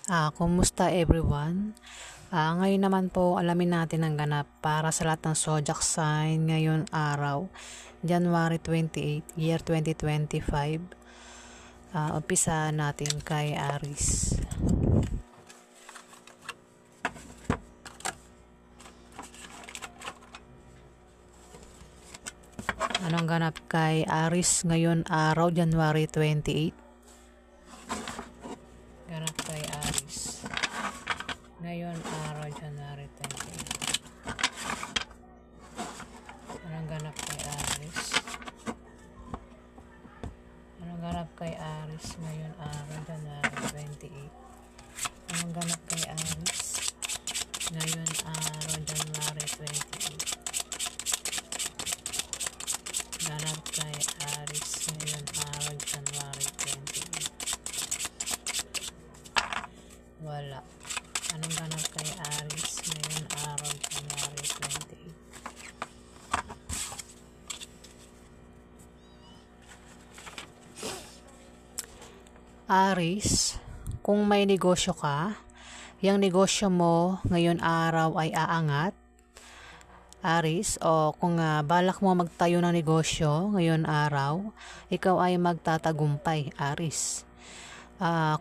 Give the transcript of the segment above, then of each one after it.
Kumusta everyone? Ngayon naman po alamin natin ang ganap para sa lahat ng zodiac sign ngayon araw, January 28, year 2025. Umpisa natin kay Aries. Anong ganap kay Aries ngayon araw, January 28? Ganap kay Aries ngayon araw, January 28. Anong ganap kay Aries? Anong ganap kay Aries ngayon araw, January 28? Anong ganap kay Aries ngayon araw, January 28? Ganap kay Aries ngayon araw, January 28. Wala. Anong ganap kay Aries ngayon araw, January 28? Aries, kung may negosyo ka, yung negosyo mo ngayon araw ay aangat. Aries, o kung balak mo magtayo ng negosyo ngayon araw, ikaw ay magtatagumpay, Aries.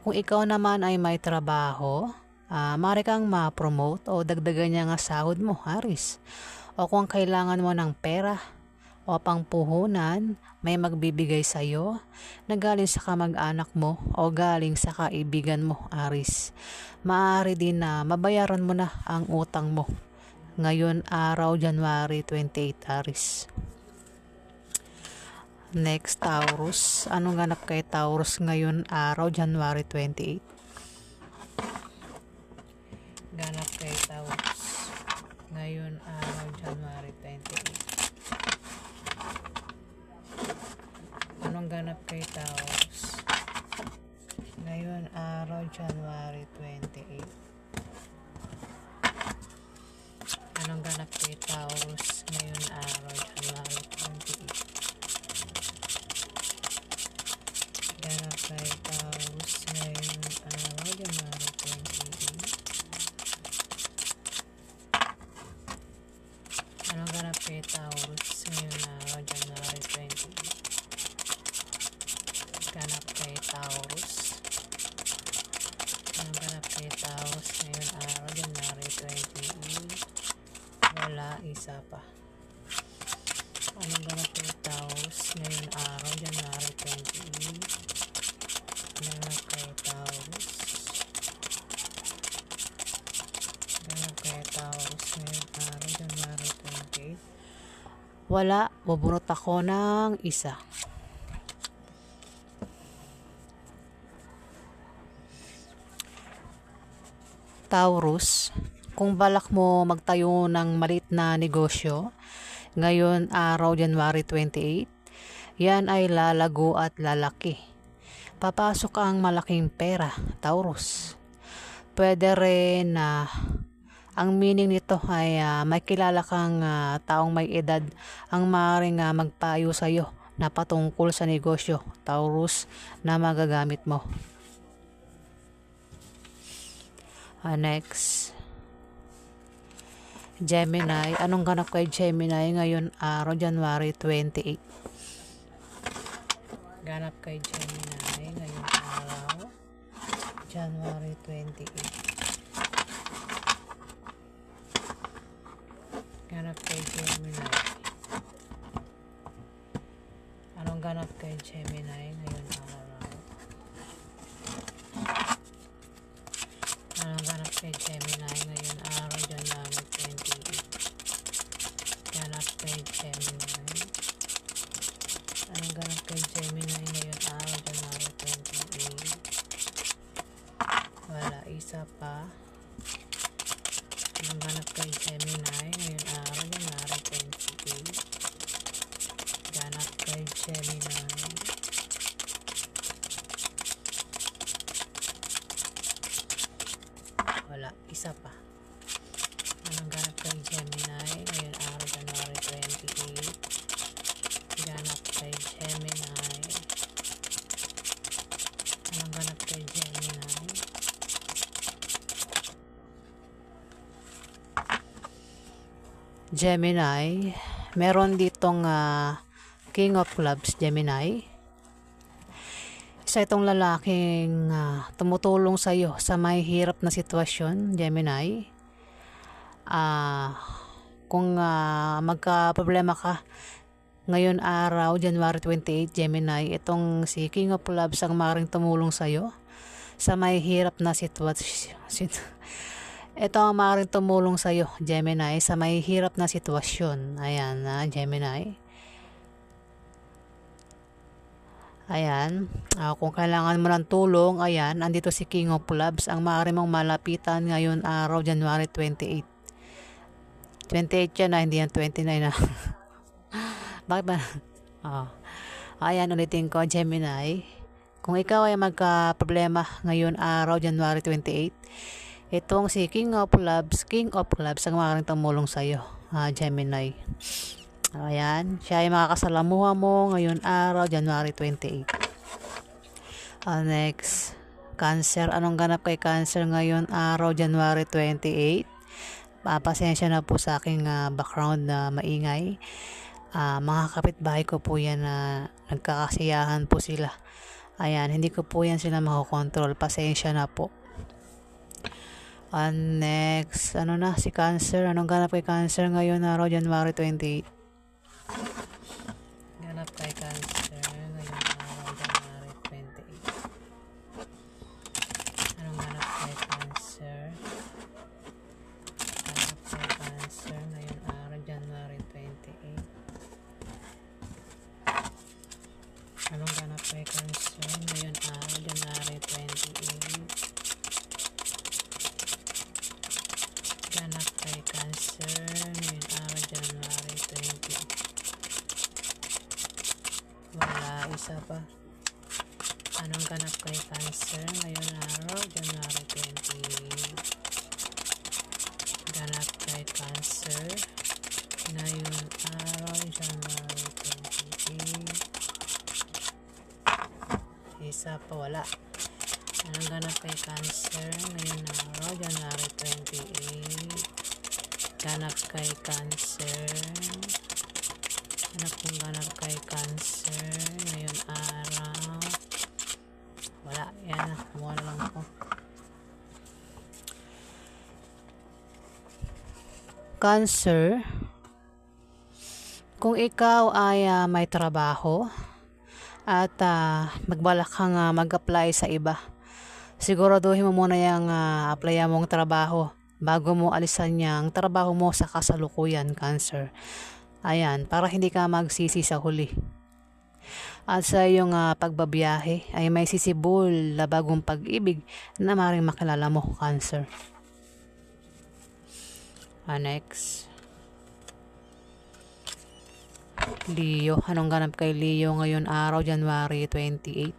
Kung ikaw naman ay may trabaho, maaari kang ma-promote o dagdagan niya ang sahod mo, Aries. O kung kailangan mo ng pera o pangpuhunan, may magbibigay sa iyo na galing sa kamag-anak mo o galing sa kaibigan mo, Aries. Maaari din na mabayaran mo na ang utang mo ngayon araw, January 28, Aries. Next, Taurus. Anong ganap kay Taurus ngayon araw, January 28? Ganap kay Taurus ngayon araw, January 28. Anong ganap kay Taurus ngayon araw, January 28? Anong ganap kay Taurus ngayon araw, January 28? Ganap kay Taurus ngayon araw, January 28. Anong ganap kay Taurus ngayon araw, January 28? Ganap kay Taurus. Anong ganap kay Taurus ngayon araw, January 28? Wala, isa pa. Anong ganap kay Taurus ngayon araw, January 28? Ganap kay Taurus. Ganap kay Taurus ngayon araw, January 28? Wala, bubunot ako ng isa. Taurus, kung balak mo magtayo ng maliit na negosyo ngayon araw, January 28, yan ay lalago at lalaki. Papasok ang malaking pera, Taurus. Pwede rin na ang meaning nito ay may kilala kang taong may edad ang maaaring magpayo sa iyo na patungkol sa negosyo, Taurus, na magagamit mo. Next, Gemini. Anong ganap kay Gemini ngayon araw, January 28? Ganap kay Gemini ngayon araw, January 28. Ganap kay Gemini. Anong ganap kay Gemini ngayon araw? Anong ganap kay Gemini ngayon araw, January 28? Ganap kay Gemini. Anong ganap kay Gemini ngayon araw, January 28? Wala, isa pa. Anong ganap kay Gemini ngayon araw, January 28? Ganap kay Gemini. Wala, isa pa. Anong ganap kay Gemini ngayon araw, January 28? Ganap kay Gemini. Anong ganap kay Gemini? Gemini, meron ditong King of Clubs, Gemini. Isa itong lalaking tumutulong sa iyo sa may hirap na sitwasyon, Gemini. Kung magka-problema ka ngayon araw, January 28, Gemini, itong si King of Clubs ang maaaring tumulong sa iyo sa may hirap na sitwasyon. Ito ang maaaring tumulong sa iyo, Gemini, sa may hirap na sitwasyon. Ayan, Gemini. Ayan, kung kailangan mo ng tulong, ayan, andito si King of Clubs, ang maaari mong malapitan ngayon araw, January 28. 28 yan hindi yan 29 Bakit ba? Ayan, ulitin ko, Gemini. Kung ikaw ay magka-problema ngayon araw, January 28, itong si King of Clubs ang maaaring tumulong sa iyo, Gemini. Ayan, siya ay makakasalamuha mo ngayon araw, January 28. Next, Cancer. Anong ganap kay Cancer ngayon araw, January 28? Pasensya na po sa aking background na maingay. Mga kapitbahay ko po yan na nagkakasiyahan po sila. Ayan, hindi ko po yan sila makokontrol. Pasensya na po. Next, si Cancer. Anong ganap kay Cancer ngayon araw, January 28? Ganap kay Cancer ngayon araw, January 28. Anong ganap kay Cancer? Ganap kay Cancer ngayon araw, January 28. Anong ganap kay Cancer ngayon araw, January 28? Ganap kay Cancer ngayon araw, January 28. Wala, isa pa. Anong ganap kay Cancer ngayon araw, January 28? Ganap kay Cancer ngayon araw, January 28. Isa pa, wala. Anong ganap kay Cancer ngayon araw, January 28? Ganap kay Cancer. Kung ganap kay Cancer ngayon araw, wala. Yan, kumuha na lang ako. Cancer, kung ikaw ay may trabaho at magbalak kang mag-apply sa iba, siguraduhin mo muna yung applyan mong trabaho bago mo alisan yung trabaho mo sa kasalukuyan, Cancer. Ayan, para hindi ka magsisi sa huli. At sa iyong pagbabiyahe ay may sisibol na bagong pag-ibig na maaaring makilala mo, Cancer. Next, Leo. Anong ganap kay Leo ngayon araw, January 28?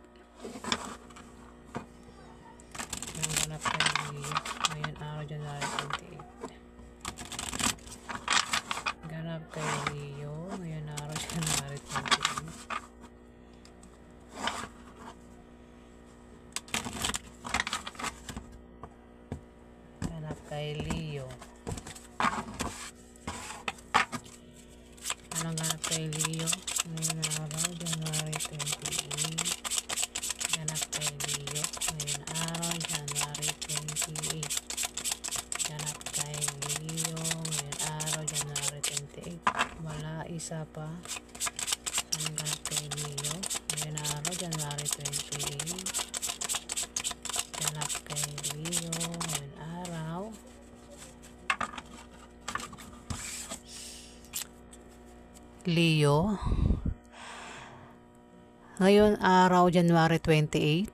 Anong ganap kay Leo ngayon araw, January 28? Ganap kay Leo ngayon araw, January 28. Ganap kay Leo. Anong ganap kay Leo ngayon araw, January 28? Ganap kay Leo ngayon araw, January 28. Ganap kay Leo ngayon araw, January 28. Wala, isa pa. Anong ganap kay Leo ngayon araw, January 28? Ganap kay Leo ngayon araw, Leo. Ngayon araw, January 28,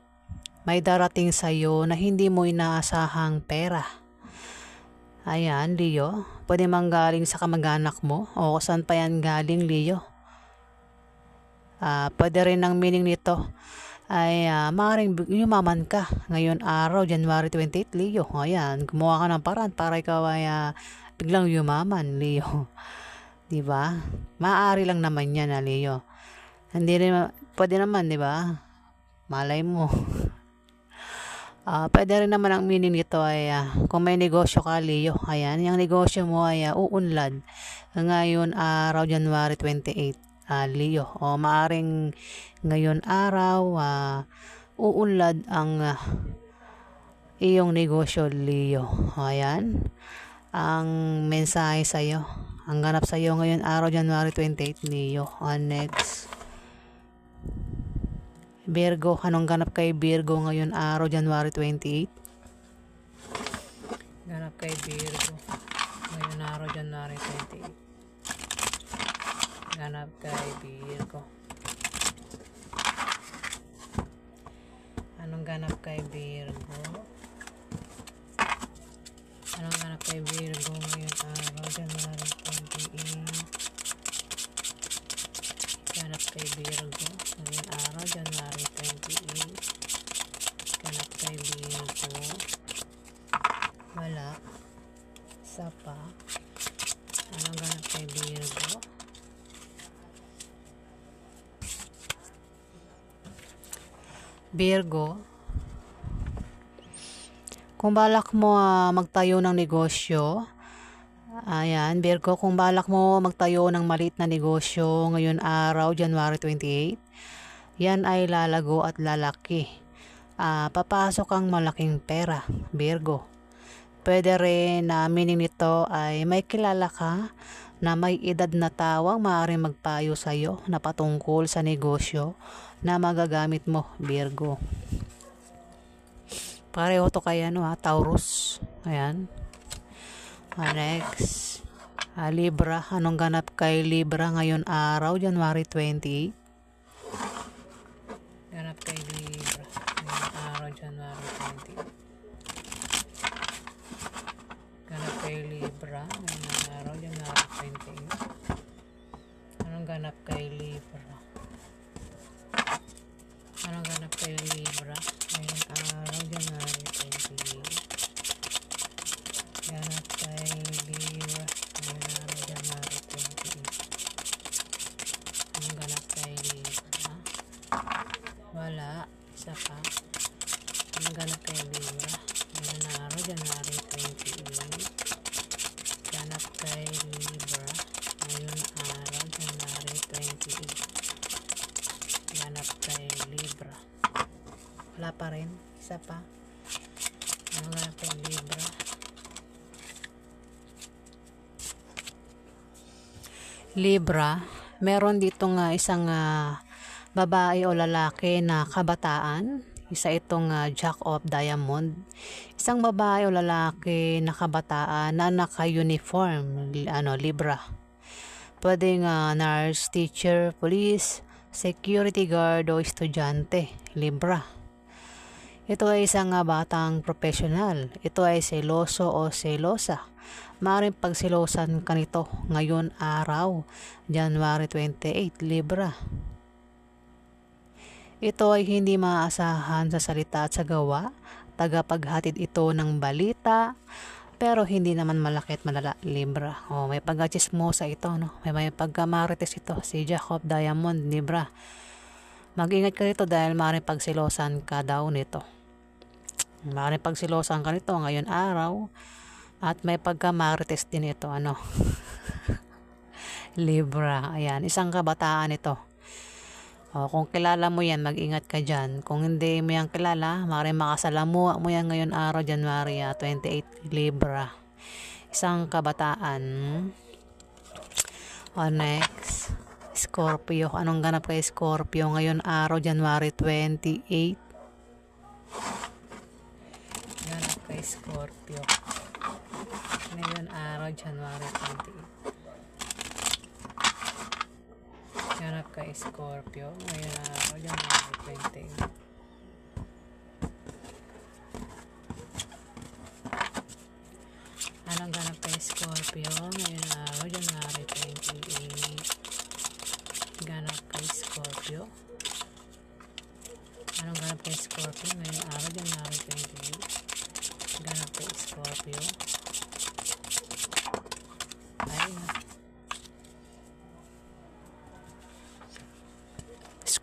may darating sa iyo na hindi mo inaasahang pera. Ayan, Leo. Pwede mang galing sa kamag-anak mo o saan pa yan galing, Leo. Pwede rin ang meaning nito ay maaaring yumaman ka ngayon araw, January 28, Leo. Ayan, gumawa ka ng paraan para ikaw ay biglang yumaman, Leo. Diba? Maaari lang naman yan, Leo. Hindi rin, pwede naman, diba? Malay mo. Pwede rin naman ang meaning nito ay kung may negosyo ka, Leo, ayan, yung negosyo mo ay uunlad ngayon araw January 28, Leo. O maaring ngayon araw uunlad ang iyong negosyo, Leo. Ayan, ang mensahe sa'yo. Ang ganap sa'yo ngayon araw January 28, Leo. Next. Virgo, anong ganap kay Virgo ngayon araw January 28? Ganap kay Virgo ngayon araw January 28. Ganap kay Virgo. Anong ganap kay Virgo? Anong ganap kay Virgo ngayon araw January 28? Ganap kay Virgo ngayon araw January 28. Ganap kay Virgo. Wala. Isa pa. Anong ganap kay Virgo? Virgo, kung balak mo magtayo ng negosyo, ayan, Virgo, kung balak mo magtayo ng maliit na negosyo ngayon araw, January 28, yan ay lalago at lalaki. Papasok ang malaking pera, Virgo. Pwede rin na meaning nito ay may kilala ka na may edad na tawang maaaring magpayo sa'yo na patungkol sa negosyo na magagamit mo, Virgo. Pareho to kay Taurus. Ayan. Next. Libra. Anong ganap kay Libra ngayon araw, January 28? Ganap kay Libra ngayon araw, January 28. Ganap kay Libra ngayon araw, January 28. Anong ganap kay Libra? Anong ganap kay Libra ngayon araw, January 28? Ganap kay Libra ngayon araw, January 28. Anong ganap kay Libra? Wala. Isa pa. Anong ganap kay Libra ngayon araw, January 28? Ganap kay Libra ngayon araw, January 28. Ganap kay Libra. Wala pa rin. Isa pa. Ano ganap kay Libra? Libra, meron dito isang babae o lalaki na kabataan. Isa itong Jack of Diamond. Isang babae o lalaki na kabataan na naka-uniform, Libra. Pwedeng nurse, teacher, police, security guard o estudyante, Libra. Ito ay isang batang profesional. Ito ay seloso o selosa. Maaaring pagsilosan ka nito ngayon araw, January 28, Libra. Ito ay hindi maaasahan sa salita at sa gawa. Tagapaghatid ito ng balita, pero hindi naman malaki at malala, Libra. May pagkachismosa ito, May pagkamarites ito, si Jack of Diamond, Libra. Mag-ingat ka nito dahil maaaring pagsilosan ka daw nito. Maaaring pagsilosan ka nito ngayon araw, at may pagkamarites din ito, Libra. Ayan, isang kabataan ito. Kung kilala mo yan, mag-ingat ka dyan. Kung hindi mo yan kilala, maaaring makasalamuha mo yan ngayon araw, January 28, Libra. Isang kabataan. Next. Scorpio. Anong ganap kay Scorpio ngayon araw, January 28? Ganap kay Scorpio ngayon araw, January 28. Ganap kay Scorpio ngayon araw, January 28. Anong ganap kay Scorpio ngayon araw, January 28? Ganap kay Scorpio. Anong ganap kay Scorpio ngayon araw, January 28? Ganap kay Scorpio.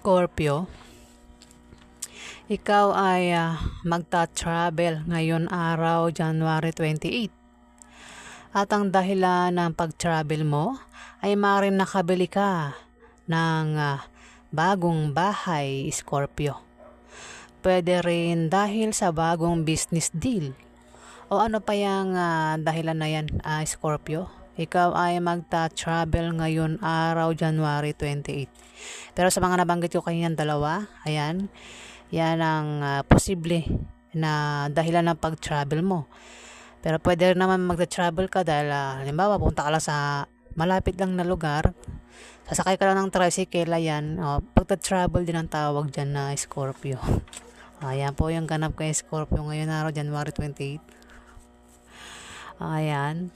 Scorpio, Ikaw ay magta-travel ngayon araw, January 28. At ang dahilan ng pag-travel mo ay maaaring nakabili ka ng bagong bahay, Scorpio. Pwede rin dahil sa bagong business deal. O ano pa yung dahilan na yan, Scorpio? Ikaw ay magta-travel ngayon araw, January 28. Pero sa mga nabanggit ko kanyang dalawa, ayan, yan ang posible na dahilan ng pag-travel mo. Pero pwede rin naman magta-travel ka dahil halimbawa punta ka lang sa malapit lang na lugar, sasakay ka lang ng tricycle, ayan, pagta-travel din ang tawag dyan na Scorpio. Ayan po yung ganap kay Scorpio ngayon araw, January 28. Ayan.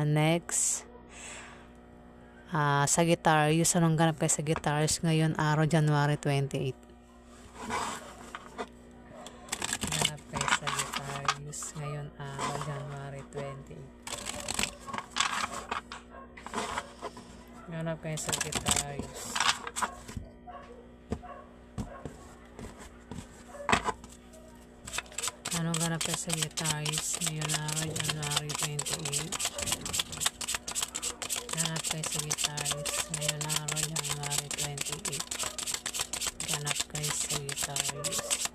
Next. Sagittarius. Anong ganap kay Sagittarius ngayon araw, January 28? Ganap kay Sagittarius ngayon araw, January 28. Ganap kay Sagittarius. Anong ganap kay Sagittarius ngayon araw, January 28? Ganap kay Sagittarius ngayon araw, January 28. Ganap kay Sagittarius.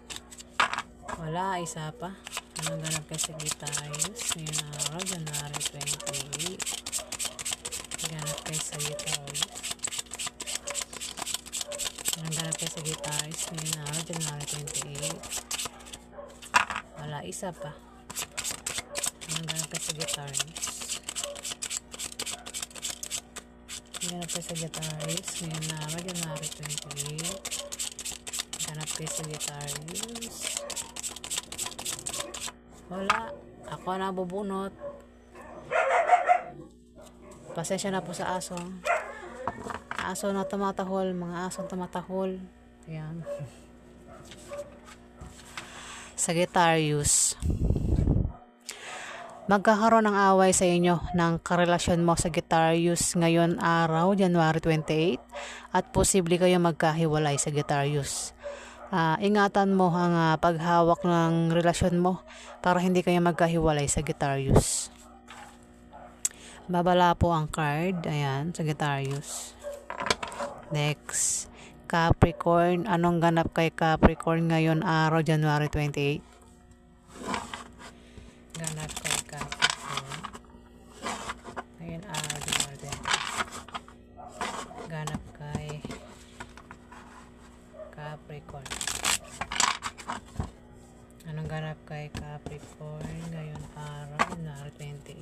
Wala, isa pa. Anong ganap kay Sagittarius ngayon araw, January 28? Ganap kay Sagittarius. Anong ganap kay Sagittarius ngayon araw, January 28? Wala, isa pa. Anong ganap kay Sagittarius? Ganap kay Sagittarius ngayon araw, January 28. Ganap kay Sagittarius. Wala. Ako na bubunot. Pasensya na po sa aso. Aso na tumatahol. Mga aso tumatahol. Ayan. Sagittarius. Magkakaroon ng away sa inyo ng karelasyon mo, Sagittarius, ngayon araw, January 28, at posible kayo magkahiwalay, Sagittarius. Ingatan mo ang paghawak ng relasyon mo para hindi kayo magkahiwalay, Sagittarius. Babala po ang card. Ayan, Sagittarius. Next. Capricorn. Anong ganap kay Capricorn ngayon araw, January 28? Ganap kay Capricorn ngayon araw, January 28. Ganap kay Capricorn. Anong ganap kay Capricorn ngayon araw, January 28?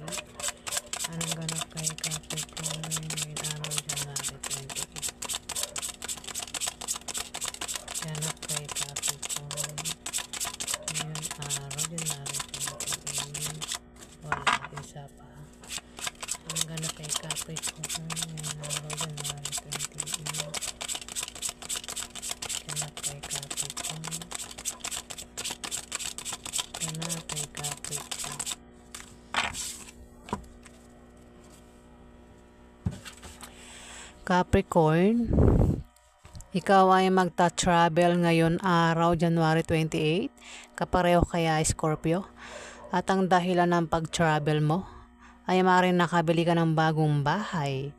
Anong ganap kay Capricorn ngayon araw, January 28? Ganap kay Capricorn ngayon araw, January 28. Wala, isa pa. Ang ganap kay Capricorn ngayon araw, January 28. Ganap kay Capricorn. Ganap kay Capricorn. Capricorn, ikaw ay magta-travel ngayon araw, January 28. Kapareho kaya Scorpio. At ang dahilan ng pag-travel mo ay maaaring nakabili ka ng bagong bahay.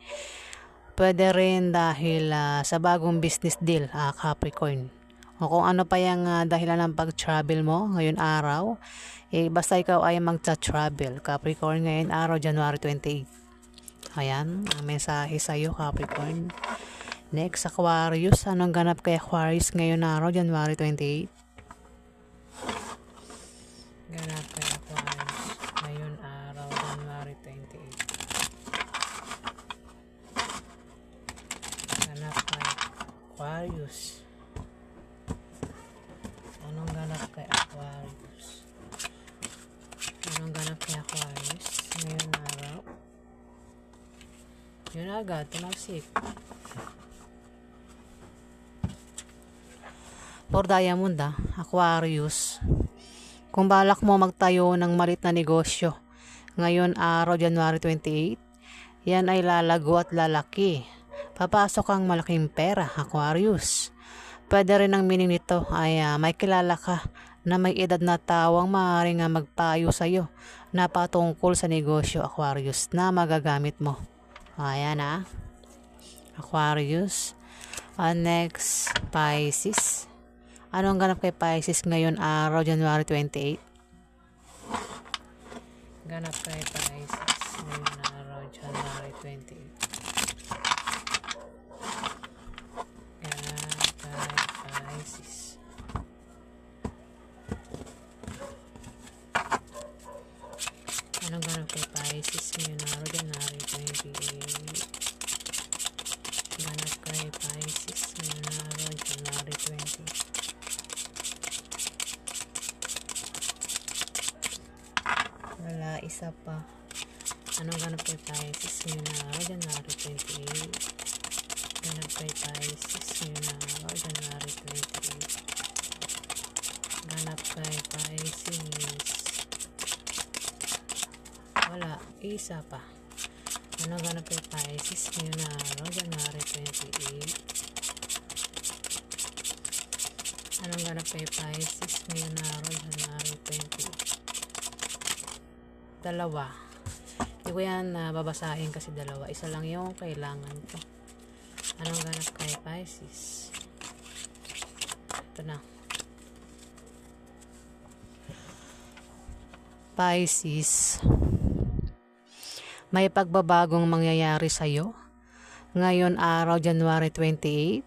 Pwede rin dahil sa bagong business deal, Capricorn. O kung ano pa yung dahilan ng pag-travel mo ngayon araw, basta ikaw ay magta-travel, Capricorn, ngayon araw, January 28. Ayan, ang mensahe sa'yo, Capricorn. Next, Aquarius. Anong ganap kay Aquarius ngayon araw, January 28? Ganap kay Aquarius ngayon araw, January 28. Ganap kay Aquarius. Anong ganap kay Aquarius? Anong ganap kay Aquarius ngayon araw? Yun agad, tumaksik. For Diamond, Aquarius. Kung balak mo magtayo ng malit na negosyo ngayon araw, January 28, yan ay lalago at lalaki. Papasok ang malaking pera, Aquarius. Pwede rin ang meaning nito ay may kilala ka na may edad na tao ang maaaring magpayo sa iyo na patungkol sa negosyo, Aquarius, na magagamit mo. Ayan Aquarius. Next, Pisces. Ano ang ganap kay Pisces ngayon araw, January 28? Ganap kay Pisces ngayon araw, January 28. Ganap kay Pisces. Anong ganap kay Pisces ngayon araw, January 28? Ganap kay Pisces ngayon araw, January 28. Wala, isa pa. Anong ganap kay Pisces ngayon araw, January 28? Ganap kay Pisces ngayon araw, January 28. Ganap kay Pisces. Wala, isa pa. Anong ganap kay Pisces ngayon araw, January 28? Anong ganap kay Pisces ngayon araw, January 28? Dalawa. Hindi ko yan babasahin kasi dalawa. Isa lang yung kailangan ko. Anong ganap kay Pisces? Ito na. Pisces. May pagbabagong mangyayari sa'yo. Ngayon araw, January 28.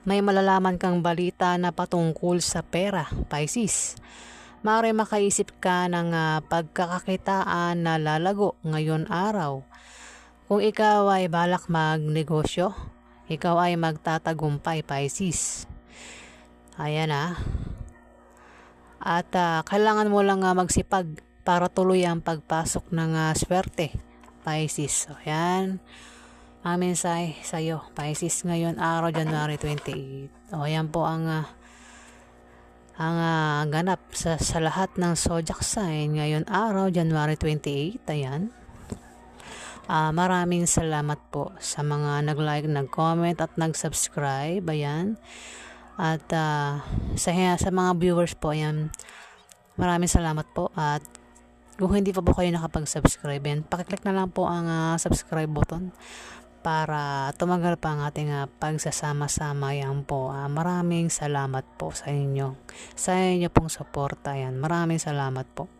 May malalaman kang balita na patungkol sa pera, Pisces. Maaari makaisip ka ng pagkakakitaan na lalago ngayon araw. Kung ikaw ay balak magnegosyo, ikaw ay magtatagumpay, Pisces. Ayan At kailangan mo lang magsipag para tuloy ang pagpasok ng swerte, Pisces. So, ayan. Ang mensahe sa'yo, Pisces, ngayon araw, January 28. O, ayan po ang ganap sa lahat ng zodiac sign ngayon araw, January 28. Ayan. Maraming salamat po sa mga nag-like, nag-comment at nag-subscribe. Ayan. At sa mga viewers po, ayan, maraming salamat po. At kung hindi pa po kayo nakapag-subscribe, pakiclick na lang po ang subscribe button para tumagal pa ang ating pagsasama-sama. Yan po. Maraming salamat po sa inyo pong suporta. Yan. Maraming salamat po.